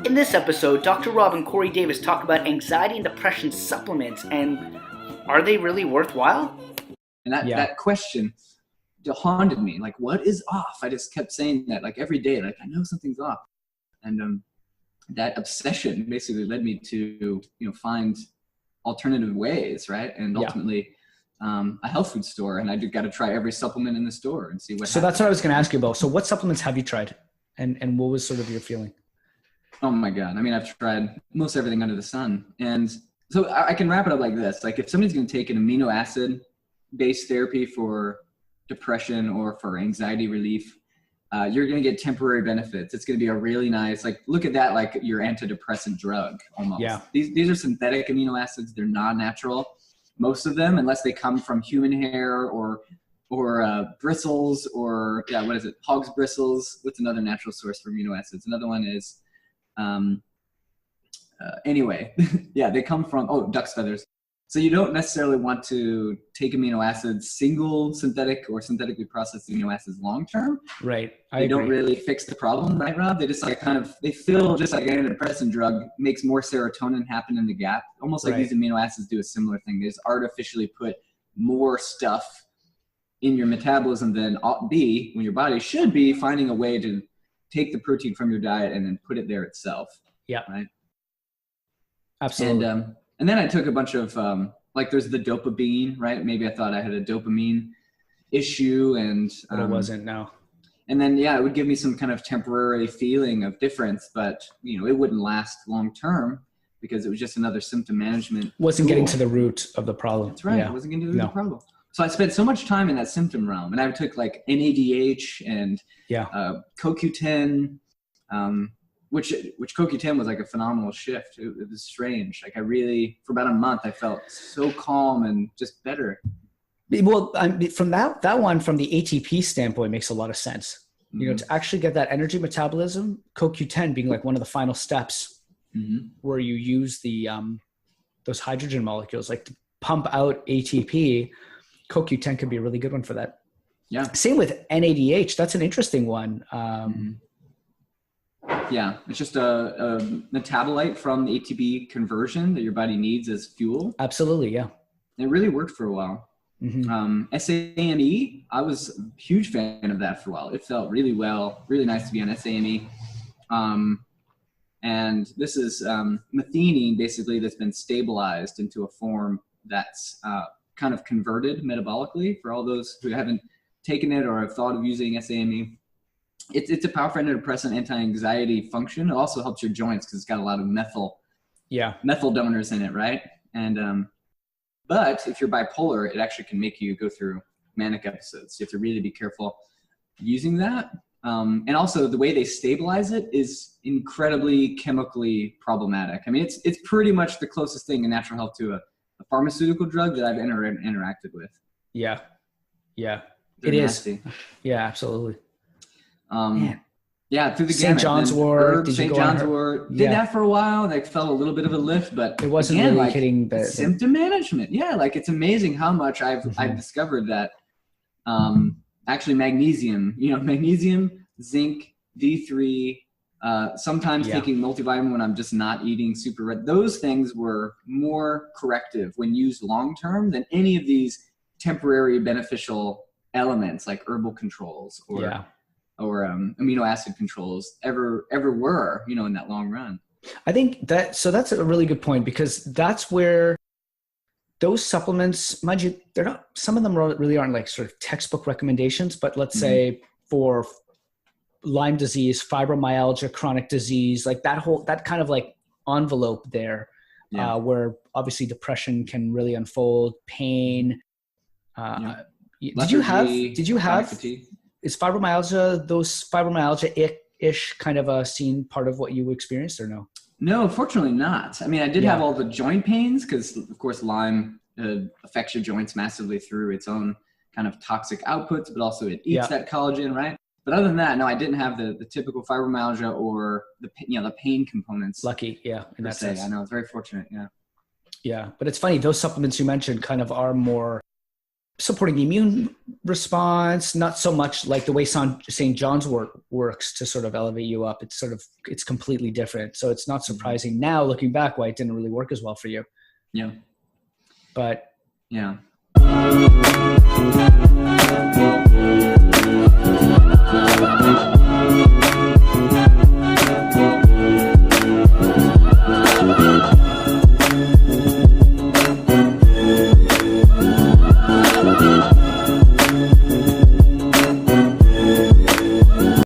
In this episode, Dr. Rob and Corey Davis talk about anxiety and depression supplements, and are they really worthwhile? And that question haunted me. Like, what is off? I just kept saying that, like, every day. Like, I know something's off. And that obsession basically led me to, find alternative ways, right? And ultimately, a health food store. And I got to try every supplement in the store and see what So happens. that's what I was going to ask you about. So what supplements have you tried? And what was sort of your feeling? Oh my God. I mean, I've tried most everything under the sun. And so I can wrap it up like this. Like, if somebody's going to take an amino acid based therapy for depression or for anxiety relief, you're going to get temporary benefits. It's going to be a really nice, like, look at that, like your antidepressant drug almost. Yeah. These are synthetic amino acids. They're not natural. Most of them, unless they come from human hair or bristles or what is it? Hog's bristles. What's another natural source for amino acids? Another one is, anyway, they come from, duck's feathers. So you don't necessarily want to take amino acids, single synthetic or synthetically processed amino acids long-term. Right. They don't really fix the problem, right, Rob? They just they feel just like an antidepressant drug, makes more serotonin happen in the gap. Almost like these amino acids do a similar thing. They just artificially put more stuff in your metabolism than ought be, when your body should be finding a way to take the protein from your diet and then put it there itself. Yeah. Right. Absolutely. And then I took a bunch of, there's the dopamine, right? Maybe I thought I had a dopamine issue but it wasn't, no. And then, it would give me some kind of temporary feeling of difference, but, it wouldn't last long term because it was just another symptom management. Wasn't getting to the root of the problem. That's right. Yeah. It wasn't getting to the root of the problem. So I spent so much time in that symptom realm, and I took like NADH and CoQ10, which CoQ10 was like a phenomenal shift. It was strange. Like, for about a month, I felt so calm and just better. Well, from that one, from the ATP standpoint, makes a lot of sense. Mm-hmm. To actually get that energy metabolism, CoQ10 being like one of the final steps, where you use the those hydrogen molecules, like to pump out ATP. CoQ10 could be a really good one for that. Yeah. Same with NADH. That's an interesting one. Yeah, it's just a metabolite from the ATP conversion that your body needs as fuel. Absolutely, yeah. It really worked for a while. SAMe, I was a huge fan of that for a while. It felt really well, really nice to be on SAMe. And this is methionine, basically, that's been stabilized into a form that's kind of converted metabolically for all those who haven't taken it or have thought of using SAMe. It's a powerful antidepressant, anti-anxiety function. It also helps your joints because it's got a lot of methyl donors in it, right? And but if you're bipolar, it actually can make you go through manic episodes. You have to really be careful using that. And also the way they stabilize it is incredibly chemically problematic. I mean, it's pretty much the closest thing in natural health to a pharmaceutical drug that I've interacted with. Yeah. They're It nasty. is. Yeah, absolutely. Through the St. John's wort. St. John's wort. Did that for a while. Like, felt a little bit of a lift, but it wasn't really hitting the symptom management. Yeah, like, it's amazing how much I've discovered that actually magnesium, magnesium, zinc, D3, sometimes taking multivitamin when I'm just not eating super red. Those things were more corrective when used long term than any of these temporary beneficial elements like herbal controls or amino acid controls ever were, in that long run. I think that's a really good point, because that's where those supplements, mind you, they're not, some of them really aren't like sort of textbook recommendations, but let's say for Lyme disease, fibromyalgia, chronic disease, like that kind of like envelope there, where obviously depression can really unfold, pain. Did you have, fatigue? Is fibromyalgia-ish kind of a scene part of what you experienced, or no? No, fortunately not. I mean, I did have all the joint pains because, of course, Lyme affects your joints massively through its own kind of toxic outputs, but also it eats that collagen, right? But other than that, no, I didn't have the typical fibromyalgia or the pain components. Lucky, in that sense. I know, it's very fortunate, Yeah, but it's funny, those supplements you mentioned kind of are more supporting the immune response, not so much like the way St. John's works to sort of elevate you up. It's completely different. So it's not surprising now looking back why it didn't really work as well for you. Yeah. But yeah.